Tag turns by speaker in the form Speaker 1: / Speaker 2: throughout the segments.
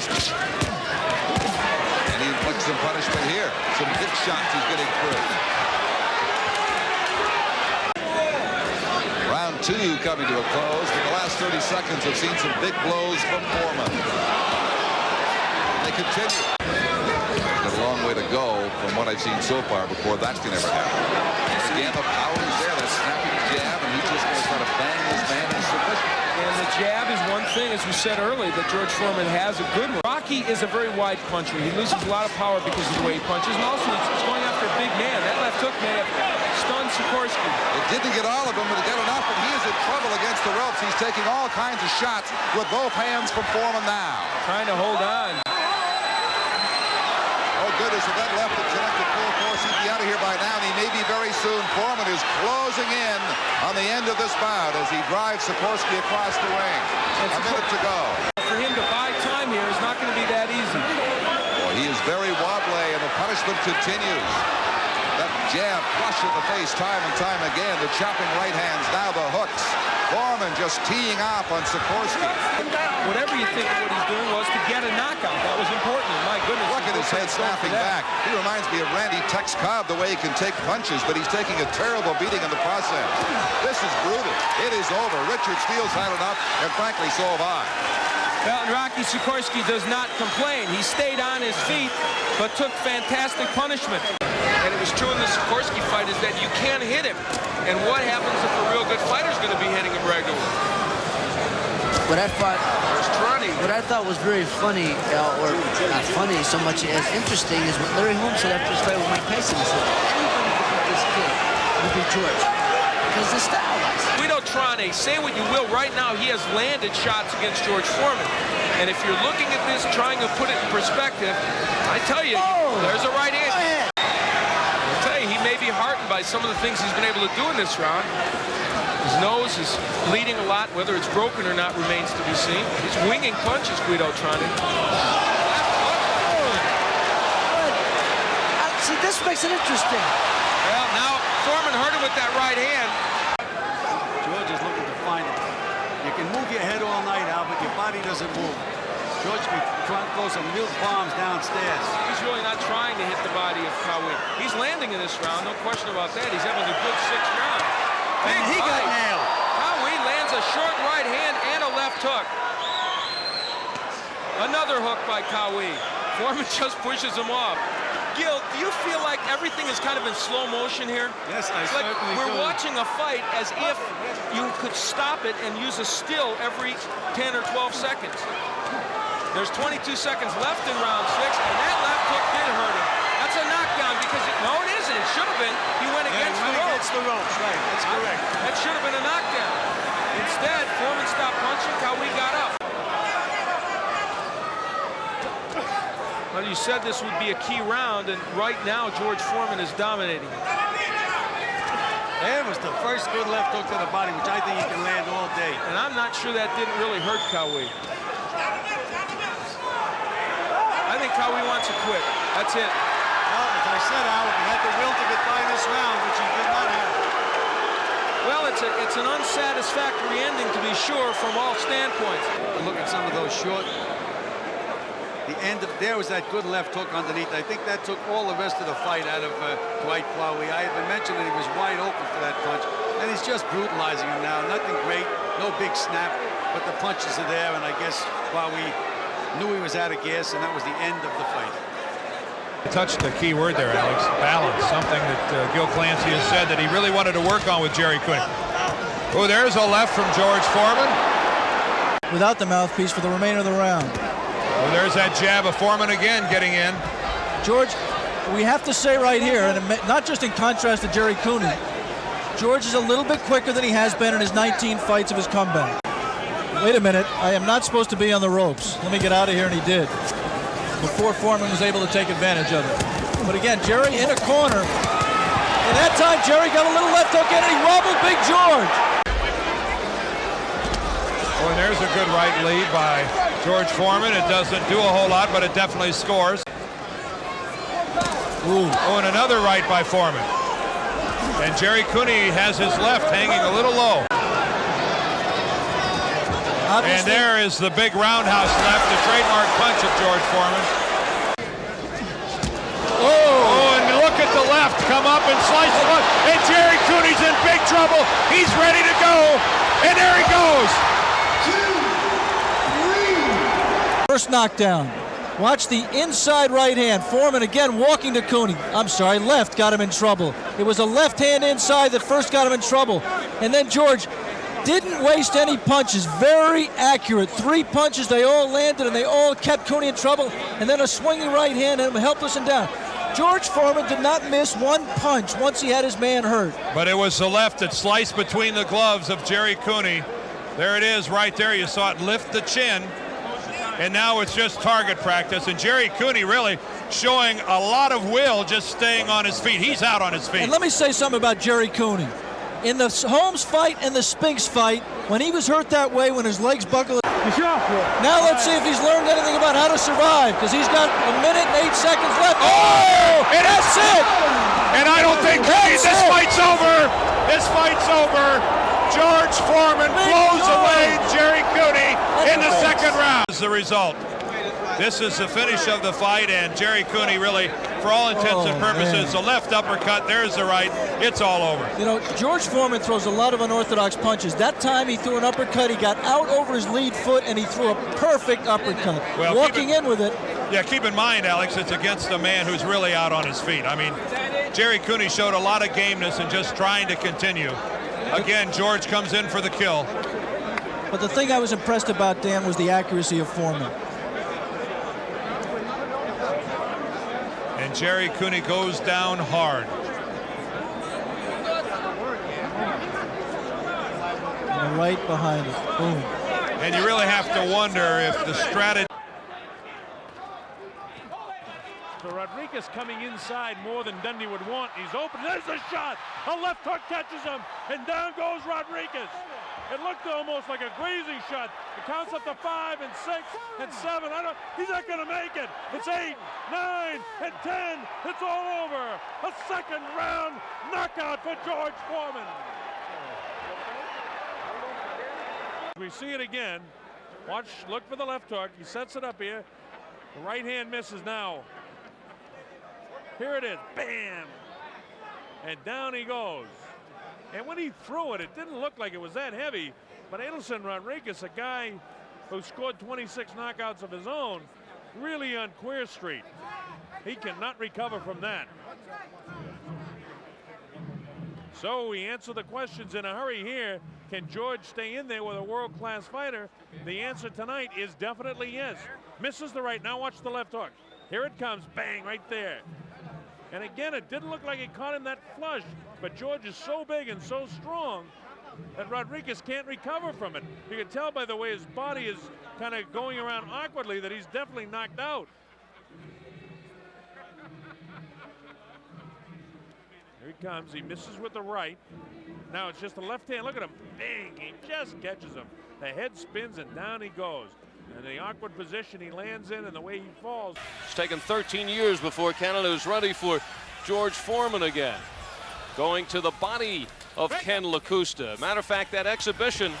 Speaker 1: Sikorsky. And he inflicts some punishment here. Some hip shots he's getting through. Round 2 coming to a close, but the last 30 seconds have seen some big blows from Foreman. They continue. Got a long way to go from what I've seen so far before that can ever happen. Again, the power is there, that snapping jab, and he's just going to try to bang this man in submission.
Speaker 2: And the jab is one thing, as we said earlier, that George Foreman has a good one. Rocky is a very wide puncher. He loses a lot of power because of the way he punches, and also he's going after a big man. That left hook may have stunned Sikorsky.
Speaker 1: It didn't get all of them, but it got enough, and he is in trouble against the ropes. He's taking all kinds of shots with both hands from Foreman now.
Speaker 2: Trying to hold on.
Speaker 1: Oh, goodness, if that left had connected full force, he'd be out of here by now, and he may be very soon. Foreman is closing in on the end of this bout as he drives Sikorsky across the ring. A minute to go.
Speaker 2: For him to buy time here is not going to be that easy.
Speaker 1: Well, he is very wobbly, and the punishment continues. That jab flush in the face time and time again. The chopping right hands, now the hooks. Foreman just teeing off on Sikorsky.
Speaker 2: Whatever you think of what he's doing was to get a knockout. That was important. My goodness.
Speaker 1: Look at his head snapping back. He reminds me of Randy Tex Cobb, the way he can take punches, but he's taking a terrible beating in the process. This is brutal. It is over. Richard Steele's had enough, and frankly, so have I.
Speaker 2: Well, Rocky Sikorsky does not complain. He stayed on his feet, but took fantastic punishment. And it was true in the Sikorsky fight is that you can't hit him. And what happens if a real good fighter is going to be hitting him regularly?
Speaker 3: What I thought was very funny, or not funny so much as interesting, is what Larry Holmes said after his fight with Mike Tyson. He said, anybody could beat this kid would be George. Because the style was.
Speaker 2: Guido Trane, say what you will, right now he has landed shots against George Foreman. And if you're looking at this, trying to put it in perspective, I tell you, there's a right hand. I'll tell you, he may be heartened by some of the things he's been able to do in this round. His nose is bleeding a lot. Whether it's broken or not remains to be seen. He's winging punches, Guido Trane.
Speaker 3: See, this makes it interesting.
Speaker 2: Well, now Foreman hurt him with that right hand.
Speaker 4: George is looking to find it. You can move your head all night, Al, but your body doesn't move. George be trying to throw some real bombs downstairs.
Speaker 2: He's really not trying to hit the body of Kawi. He's landing in this round, no question about that. He's having a good 6th round.
Speaker 4: And he got nailed.
Speaker 2: Kawi lands a short right hand and a left hook. Another hook by Kawi. Foreman just pushes him off. Gil, do you feel like everything is kind of in slow motion here?
Speaker 4: Yes, I certainly do.
Speaker 2: We're watching a fight as if you could stop it and use a still every 10 or 12 seconds. There's 22 seconds left in round 6, and that left hook did hurt him. That's a knockdown because no, it isn't. It should have been. He went against the ropes.
Speaker 4: Against the ropes, right? That's correct.
Speaker 2: That should have been a knockdown. Instead, Foreman stopped punching. Kawi got up. Well, you said this would be a key round, and right now George Foreman is dominating.
Speaker 4: That was the first good left hook to the body, which I think he can land all day.
Speaker 2: And I'm not sure that didn't really hurt Kawi. I think Kawi wants to quit. That's it.
Speaker 4: Well, as I said, Al, he had the will to get by this round, which he did not have.
Speaker 2: Well, it's an unsatisfactory ending, to be sure, from all standpoints.
Speaker 4: Look at some of those short. The end of there was that good left hook underneath. I think that took all the rest of the fight out of Dwight Kawi. I had been mentioning he was wide open for that punch, and he's just brutalizing him now. Nothing great, no big snap, but the punches are there, and I guess Kawi knew he was out of gas, and that was the end of the fight.
Speaker 5: You touched the key word there, Alex, balance, something that Gil Clancy has said that he really wanted to work on with Jerry Cooney. Oh, there's a left from George Foreman.
Speaker 6: Without the mouthpiece for the remainder of the round.
Speaker 5: Well, there's that jab of Foreman again getting in.
Speaker 6: George, we have to say right here, and not just in contrast to Jerry Cooney, George is a little bit quicker than he has been in his 19 fights of his comeback. Wait a minute, I am not supposed to be on the ropes. Let me get out of here, and he did. Before Foreman was able to take advantage of it. But again, Jerry in a corner. And that time, Jerry got a little left hook in, and he wobbled Big George.
Speaker 5: Oh, and there's a good right lead by George Foreman. It doesn't do a whole lot, but it definitely scores.
Speaker 6: Ooh.
Speaker 5: Oh, and another right by Foreman. And Jerry Cooney has his left hanging a little low. And there is the big roundhouse left, the trademark punch of George Foreman. Oh, and look at the left, come up and slice the left. And Jerry Cooney's in big trouble. He's ready to go. And there he goes.
Speaker 6: 2, 3. First knockdown. Watch the inside right hand. Foreman again walking to Cooney. I'm sorry, left got him in trouble. It was a left hand inside that first got him in trouble. And then George didn't waste any punches. Very accurate. 3 punches, they all landed and they all kept Cooney in trouble. And then a swinging right hand and him helpless and down. George Foreman did not miss 1 punch once he had his man hurt.
Speaker 5: But it was the left that sliced between the gloves of Jerry Cooney. There it is right there. You saw it lift the chin. And now it's just target practice. And Jerry Cooney really showing a lot of will just staying on his feet. He's out on his feet.
Speaker 6: And let me say something about Jerry Cooney. In the Holmes fight and the Spinks fight, when he was hurt that way, when his legs buckled. Now let's see if he's learned anything about how to survive, because he's got 1 minute and 8 seconds left. Oh!
Speaker 5: And
Speaker 6: that's it!
Speaker 5: And I don't think this fight's over. This fight's over. George Foreman blows away Jerry Cooney in the second round. This is the result. This is the finish of the fight, and Jerry Cooney really, for all intents and purposes, the left uppercut, there's the right, it's all over.
Speaker 6: You know, George Foreman throws a lot of unorthodox punches. That time he threw an uppercut, he got out over his lead foot, and he threw a perfect uppercut.
Speaker 5: Well,
Speaker 6: walking in with it.
Speaker 5: Yeah, keep in mind, Alex, it's against a man who's really out on his feet. I mean, Jerry Cooney showed a lot of gameness and just trying to continue. Again, George comes in for the kill.
Speaker 6: But the thing I was impressed about, Dan, was the accuracy of Foreman.
Speaker 5: And Jerry Cooney goes down hard.
Speaker 6: And right behind it. Boom.
Speaker 5: And you really have to wonder if the strategy.
Speaker 7: So Rodriguez coming inside more than Dundee would want. He's open. There's a shot. A left hook catches him, and down goes Rodriguez. It looked almost like a grazing shot. It counts up to 5 and 6 and 7. He's not going to make it. It's 8, 9, and 10. It's all over. A second round knockout for George Foreman. We see it again. Watch, look for the left hook. He sets it up here. The right hand misses now. Here it is, bam! And down he goes. And when he threw it, it didn't look like it was that heavy, but Adelson Rodriguez, a guy who scored 26 knockouts of his own, really on Queer Street. He cannot recover from that. So we answer the questions in a hurry here. Can George stay in there with a world-class fighter? The answer tonight is definitely yes. Misses the right, now watch the left hook. Here it comes, bang, right there. And again, it didn't look like it caught him that flush, but George is so big and so strong that Rodriguez can't recover from it. You can tell by the way his body is kind of going around awkwardly that he's definitely knocked out. Here he comes, he misses with the right. Now it's just the left hand, look at him, bang, he just catches him. The head spins and down he goes. And the awkward position he lands in and the way he falls.
Speaker 2: It's taken 13 years before Canada is ready for George Foreman again. Going to the body of Ken LaCusta. Matter of fact, that exhibition.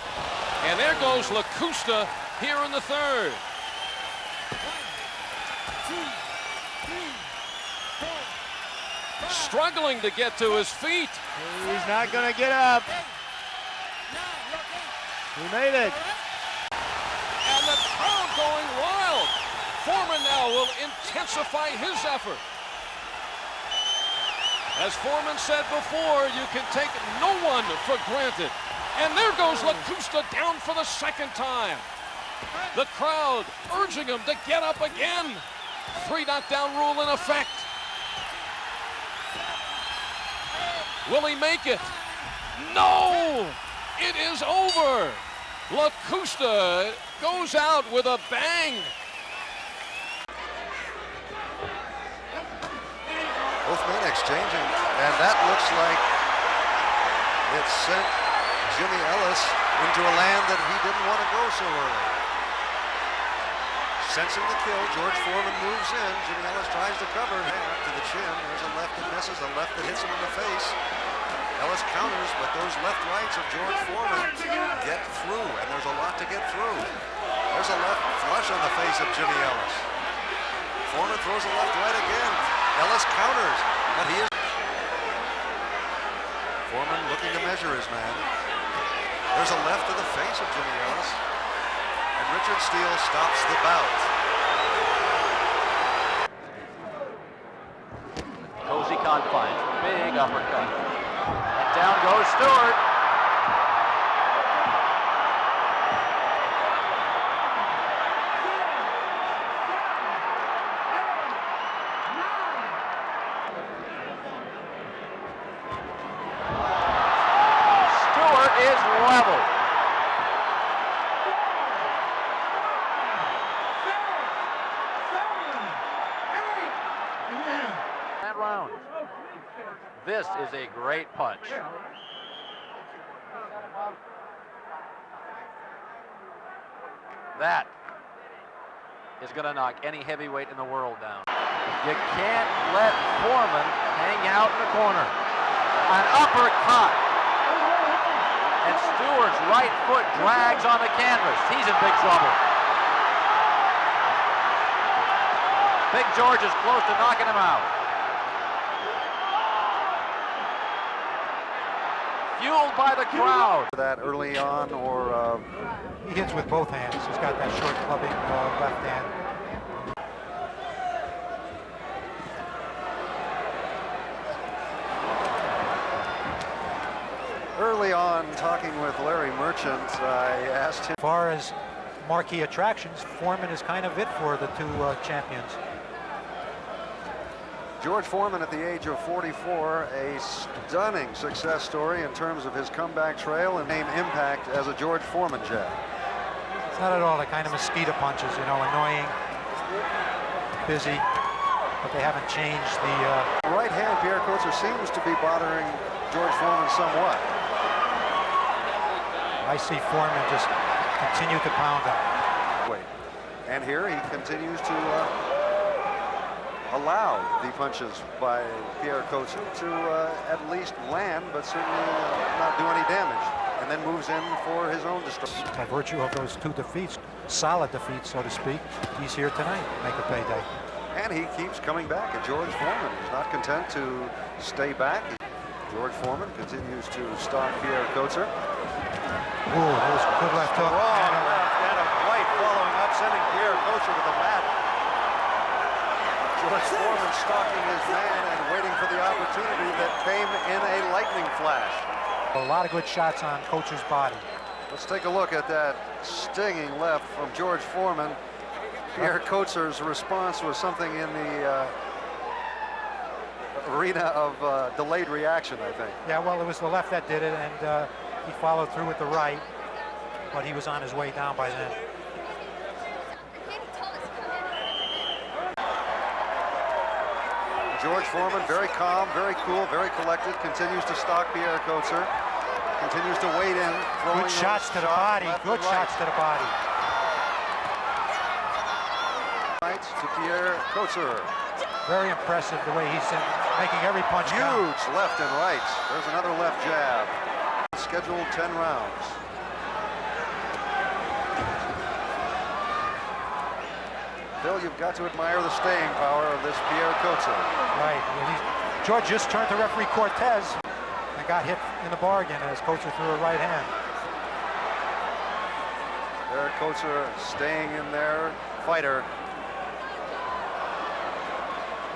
Speaker 2: And there goes LaCusta here in the third. 1, 2, 3, 4. Struggling to get to his feet.
Speaker 8: He's not going to get up. He made it.
Speaker 2: And the crowd going wild. Foreman now will intensify his effort. As Foreman said before, you can take no one for granted. And there goes LaCusta down for the second time. The crowd urging him to get up again. 3 knockdown rule in effect. Will he make it? No! It is over. LaCusta goes out with a bang.
Speaker 9: Both men exchanging, and that looks like it sent Jimmy Ellis into a land that he didn't want to go so early. Sensing the kill, George Foreman moves in. Jimmy Ellis tries to cover, to the chin. There's a left that misses, a left that hits him in the face. Ellis counters, but those left rights of George Foreman get through, and there's a lot to get through. There's a left flush on the face of Jimmy Ellis. Foreman throws a left right again. Ellis counters, but he is... Foreman looking to measure his man. There's a left to the face of Jimmy Ellis, and Richard Steele stops the bout.
Speaker 10: Cozy confines, big uppercut. And down goes Stewart. Stewart is level. That round. This is a great punch. That is going to knock any heavyweight in the world down. You can't let Foreman hang out in the corner. An uppercut. And Stewart's right foot drags on the canvas. He's in big trouble. Big George is close to knocking him out. Fueled by the crowd.
Speaker 9: That early on, or
Speaker 11: he hits with both hands. He's got that short clubbing left hand.
Speaker 9: early on, talking with Larry Merchant, I asked him.
Speaker 11: As far as marquee attractions, Foreman is kind of it for the two champions.
Speaker 9: George Foreman at the age of 44, a stunning success story in terms of his comeback trail and name impact as a George Foreman jab.
Speaker 11: It's not at all the kind of mosquito punches, you know, annoying, busy, but they haven't changed the...
Speaker 9: Right hand, Pierre Coetzer seems to be bothering George Foreman somewhat.
Speaker 11: I see Foreman just continue to pound him.
Speaker 9: Wait, and here he continues to allow the punches by Pierre Coetzer to at least land, but certainly not do any damage, and then moves in for his own destruction.
Speaker 11: By virtue of those two defeats, solid defeats, so to speak, he's here tonight, make a payday.
Speaker 9: And he keeps coming back at George Foreman. He's not content to stay back. George Foreman continues to stalk Pierre Coetzer.
Speaker 11: Ooh, that was a good left hook.
Speaker 9: Strong left and a right following up, sending Pierre Coetzer to the mat. George Foreman stalking his man and waiting for the opportunity that came in a lightning flash.
Speaker 11: A lot of good shots on Coetzer's body.
Speaker 9: Let's take a look at that stinging left from George Foreman. Pierre Coetzer's response was something in the arena of delayed reaction, I think.
Speaker 11: Yeah, well, it was the left that did it, and he followed through with the right, but he was on his way down by then.
Speaker 9: George Foreman, very calm, very cool, very collected, continues to stalk Pierre Coetzer, continues to wade in.
Speaker 11: Good shots to the body, good shots to the body.
Speaker 9: To Pierre Coetzer.
Speaker 11: Very impressive the way he's making every punch count.
Speaker 9: Huge left and right. There's another left jab. Scheduled 10 rounds. Phil, you've got to admire the staying power of this Pierre Coetzer.
Speaker 11: Right. George just turned to referee Cortez and got hit in the bargain as Coetzer threw a right hand.
Speaker 9: Pierre Coetzer staying in there. Fighter.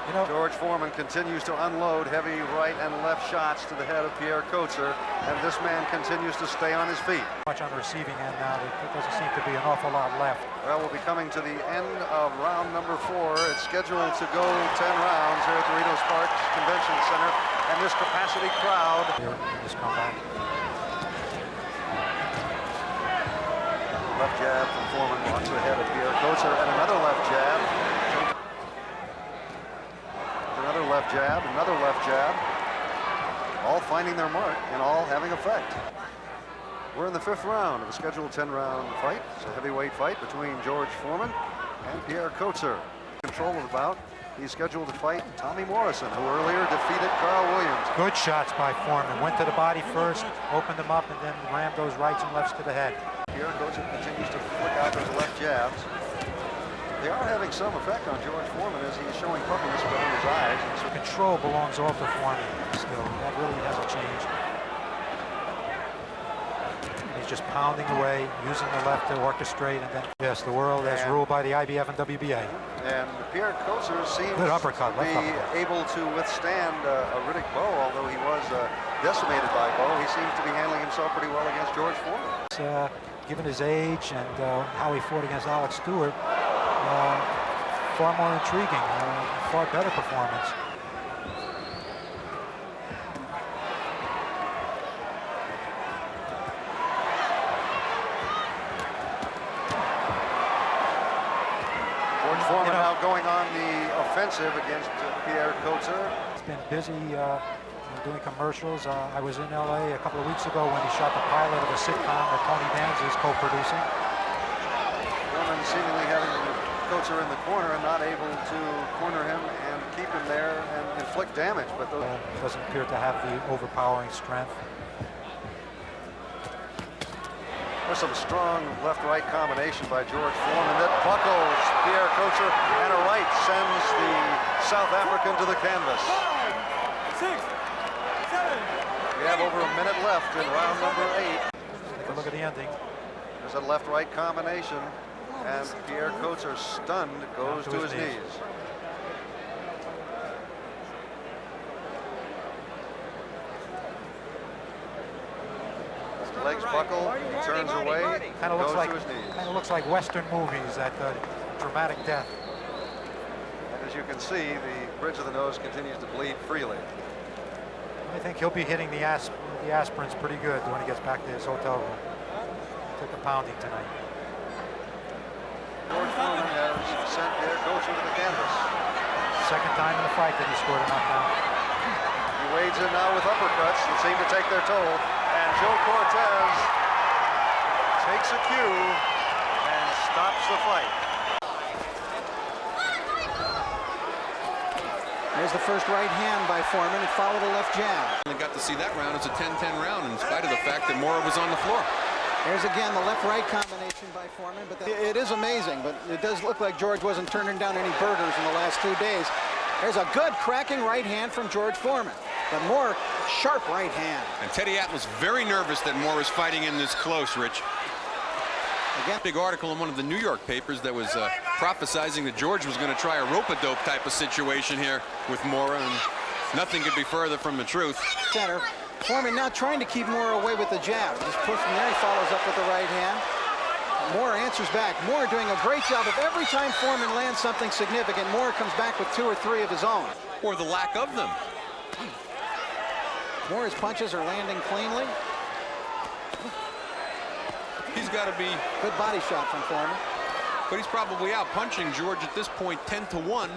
Speaker 11: You know,
Speaker 9: George Foreman continues to unload heavy right and left shots to the head of Pierre Coetzer, and this man continues to stay on his feet.
Speaker 11: Much on the receiving end now. There doesn't seem to be an awful lot left.
Speaker 9: Well, we'll be coming to the end of round number 4. It's scheduled to go 10 rounds here at the Reno Sparks Convention Center, and this capacity crowd.
Speaker 11: Here in this comeback.
Speaker 9: Left jab from Foreman walks ahead of Pierre Coetzer, and another left jab. Another left jab, another left jab. All finding their mark and all having effect. We're in the 5th round of a scheduled 10-round fight. It's a heavyweight fight between George Foreman and Pierre Coetzer. Control of the bout. He's scheduled to fight Tommy Morrison, who earlier defeated Carl Williams.
Speaker 11: Good shots by Foreman. Went to the body first, opened them up, and then rammed those rights and lefts to the head.
Speaker 9: Pierre Coacher continues to flick out those left jabs. They are having some effect on George Foreman as he's showing puffiness around his eyes.
Speaker 11: So control belongs all to Foreman still. That really hasn't changed. He's just pounding away, using the left to orchestrate, and then, yes, the world as ruled by the IBF and WBA.
Speaker 9: And Pierre Coacher seems
Speaker 11: Good uppercut,
Speaker 9: to be able to withstand a Riddick Bowe, although he was decimated by Bowe. He seems to be handling himself pretty well against George Foreman.
Speaker 11: Given his age and how he fought against Alex Stewart, far more intriguing, far better performance.
Speaker 9: Foreman now going on the offensive against Pierre Coacher.
Speaker 11: He's been busy doing commercials. I was in LA a couple of weeks ago when he shot the pilot of a sitcom that Tony Danza is co-producing.
Speaker 9: Foreman seemingly having Coacher in the corner and not able to corner him and keep him there and inflict damage. But those
Speaker 11: doesn't appear to have the overpowering strength.
Speaker 9: There's some strong left-right combination by George Foreman that buckles Pierre Coacher, and a right sends the South African to the canvas.
Speaker 12: 5, 6, 7.
Speaker 9: We have over a minute left in round number 8.
Speaker 11: Take a look at the ending.
Speaker 9: There's a left-right combination, and Pierre Coacher, stunned, goes to his knees. Legs buckle, he turns away, goes to his knees.
Speaker 11: Kind of looks like Western movies, that dramatic death.
Speaker 9: And as you can see, the bridge of the nose continues to bleed freely.
Speaker 11: I think he'll be hitting the aspirins pretty good when he gets back to his hotel room. Took a pounding tonight.
Speaker 9: George Foreman has sent Pierre Coacher to the canvas.
Speaker 11: Second time in the fight that he scored a knockdown.
Speaker 9: He wades in now with uppercuts that seem to take their toll. And Joe Cortez takes a cue and stops the fight.
Speaker 13: There's the first right hand by Foreman. It followed a left jab.
Speaker 14: I got to see that round. It's a 10-10 round in spite of the fact that Mora was on the floor.
Speaker 13: There's again the left-right combination by Foreman, but it is amazing, but it does look like George wasn't turning down any burgers in the last 2 days. There's a good cracking right hand from George Foreman, but more sharp right hand.
Speaker 14: And Teddy Atlas very nervous that Mora is fighting in this close, Rich. Again, big article in one of the New York papers that was prophesizing that George was going to try a rope-a-dope type of situation here with Mora, and nothing could be further from the truth.
Speaker 13: Center. Foreman now trying to keep Mora away with the jab. Just push from there, he follows up with the right hand. Mora answers back. Mora doing a great job of every time Foreman lands something significant, Mora comes back with 2 or 3 of his own.
Speaker 14: Or the lack of them.
Speaker 13: Mora's punches are landing cleanly.
Speaker 14: He's got to be...
Speaker 13: Good body shot from Foreman.
Speaker 14: But he's probably out punching George at this point 10-1,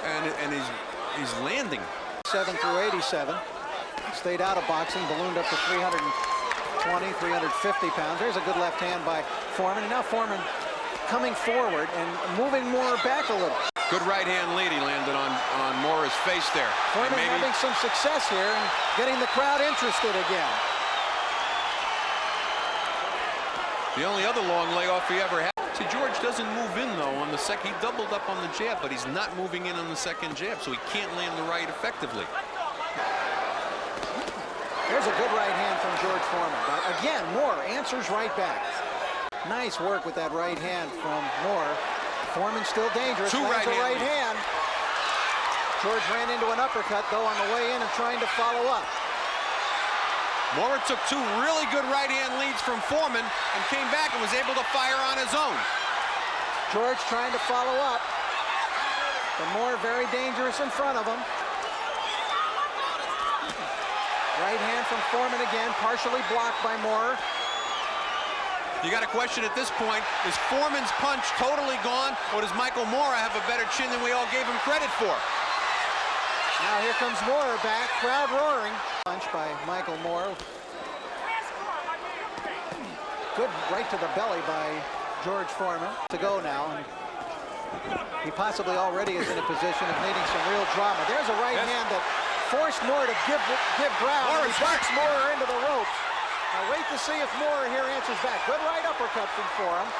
Speaker 14: and he's landing.
Speaker 13: 7 through 87. Stayed out of boxing, ballooned up to 320, 350 pounds. There's a good left hand by Foreman. And now Foreman coming forward and moving Mora back a little.
Speaker 14: Good right hand lead he landed on Mora's face there.
Speaker 13: Foreman having some success here and getting the crowd interested again.
Speaker 14: The only other long layoff he ever had. See, George doesn't move in, though, on the second. He doubled up on the jab, but he's not moving in on the second jab, so he can't land the right effectively.
Speaker 13: There's a good right hand from George Foreman. But again, Moore answers right back. Nice work with that right hand from Moore. Foreman still dangerous.
Speaker 14: Two
Speaker 13: right
Speaker 14: hand.
Speaker 13: hand. George ran into an uppercut, though, on the way in and trying to follow up.
Speaker 14: Mora took 2 really good right-hand leads from Foreman and came back and was able to fire on his own.
Speaker 13: George trying to follow up. But Mora very dangerous in front of him. Right hand from Foreman again, partially blocked by Mora.
Speaker 14: You got a question at this point, is Foreman's punch totally gone, or does Michael Mora have a better chin than we all gave him credit for?
Speaker 13: Now here comes Mora back, crowd roaring. Punch by Michael Mora. Good right to the belly by George Foreman. To go now. And he possibly already is in a position of needing some real drama. There's a right hand that forced Moore to give ground. And he backs Moore into the ropes. Now wait to see if Moore here answers back. Good right uppercut from Foreman.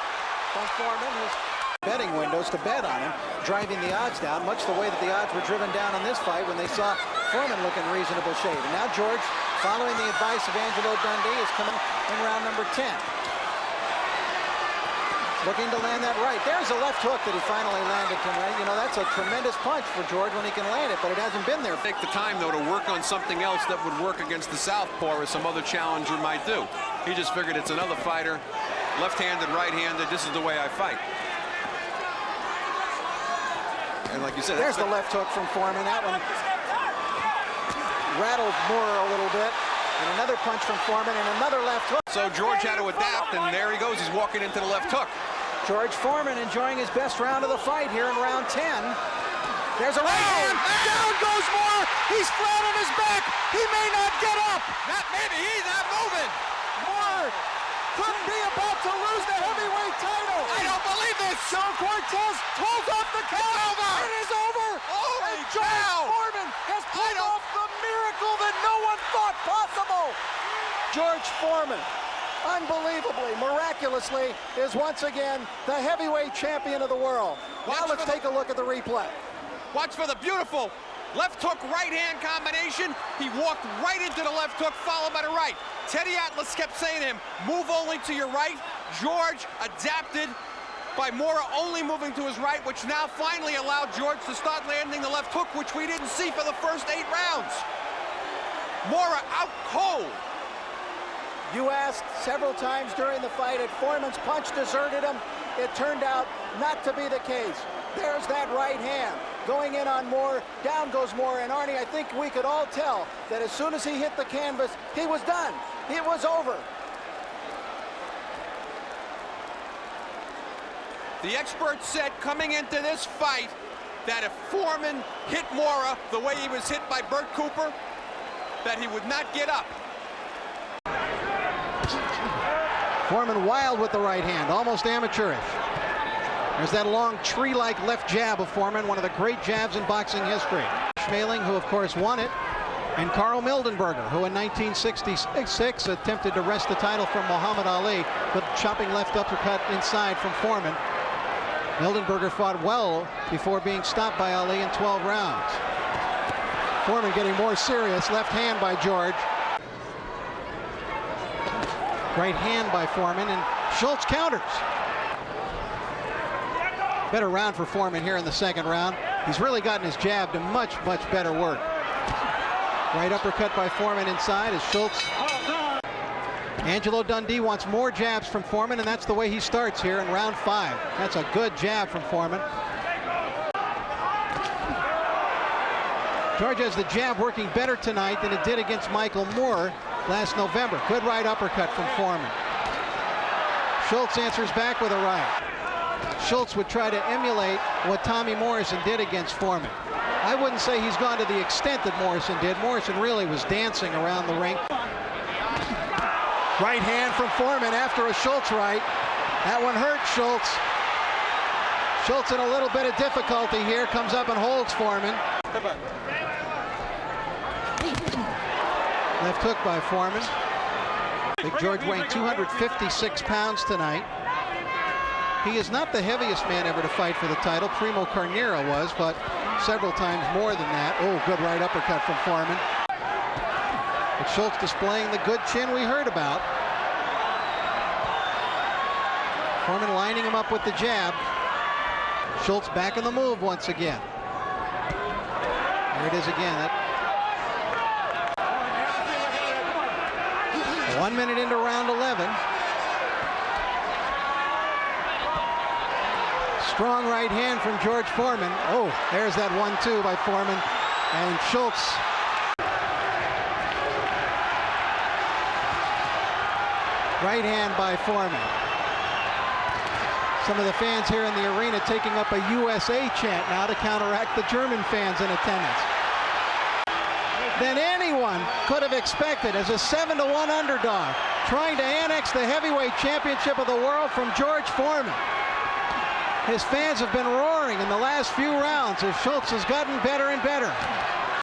Speaker 13: His betting windows to bet on him, driving the odds down, much the way that the odds were driven down on this fight when they saw Foreman look in reasonable shape. And now George, following the advice of Angelo Dundee, is coming in round number 10. Looking to land that right. There's a left hook that he finally landed tonight. You know, that's a tremendous punch for George when he can land it, but it hasn't been there.
Speaker 14: Take the time, though, to work on something else that would work against the southpaw as some other challenger might do. He just figured it's another fighter, left-handed, right-handed. This is the way I fight. And like you said,
Speaker 13: there's the left hook from Foreman. That one rattled Moore a little bit. And another punch from Foreman and another left hook.
Speaker 14: So George had to adapt, and there he goes. He's walking into the left hook.
Speaker 13: George Foreman enjoying his best round of the fight here in round 10. There's a right hand. Down goes Moore. He's flat on his back. He may not get up.
Speaker 14: Not maybe. He's not moving.
Speaker 13: Moore could be about to lose the heavyweight title.
Speaker 14: I don't believe this.
Speaker 13: Joe Cortez pulls off the count. It is over.
Speaker 14: Holy
Speaker 13: and George Foreman has pulled off the miracle that no one thought possible. George Foreman, unbelievably, miraculously, is once again the heavyweight champion of the world. Now let's take a look at the replay.
Speaker 14: Watch for the beautiful left hook, right hand combination. He walked right into the left hook, followed by the right. Teddy Atlas kept saying to him, move only to your right. George adapted by Mora only moving to his right, which now finally allowed George to start landing the left hook, which we didn't see for the first 8 rounds. Mora out cold.
Speaker 13: You asked several times during the fight if Foreman's punch deserted him. It turned out not to be the case. There's that right hand going in on Moore. Down goes Moore. And Arnie, I think we could all tell that as soon as he hit the canvas, he was done. It was over.
Speaker 14: The experts said coming into this fight that if Foreman hit Mora the way he was hit by Bert Cooper, that he would not get up.
Speaker 13: Foreman wild with the right hand, almost amateurish. There's that long tree-like left jab of Foreman, one of the great jabs in boxing history. Schmeling, who of course won it, and Carl Mildenberger, who in 1966 attempted to wrest the title from Muhammad Ali, but chopping left uppercut inside from Foreman. Mildenberger fought well before being stopped by Ali in 12 rounds. Foreman getting more serious, left hand by George. Right hand by Foreman, and Schultz counters. Better round for Foreman here in the second round. He's really gotten his jab to much, much better work. Right uppercut by Foreman inside as Schultz. Angelo Dundee wants more jabs from Foreman, and that's the way he starts here in round 5. That's a good jab from Foreman. George has the jab working better tonight than it did against Michael Moore last November. Good right uppercut from Foreman. Schultz answers back with a right. Schultz would try to emulate what Tommy Morrison did against Foreman. I wouldn't say he's gone to the extent that Morrison did. Morrison really was dancing around the ring. Right hand from Foreman after a Schultz right. That one hurt Schultz. Schultz in a little bit of difficulty here, comes up and holds Foreman. Left hook by Foreman. Big George weighing 256 pounds tonight. He is not the heaviest man ever to fight for the title. Primo Carnera was, but several times more than that. Oh, good right uppercut from Foreman. But Schultz displaying the good chin we heard about. Foreman lining him up with the jab. Schultz back in the move once again. There it is again. 1 minute into round 11. Strong right hand from George Foreman. Oh, there's that 1-2 by Foreman. And Schultz. Right hand by Foreman. Some of the fans here in the arena taking up a USA chant now to counteract the German fans in attendance. Than anyone could have expected as a 7-1 underdog, trying to annex the heavyweight championship of the world from George Foreman. His fans have been roaring in the last few rounds as Schultz has gotten better and better.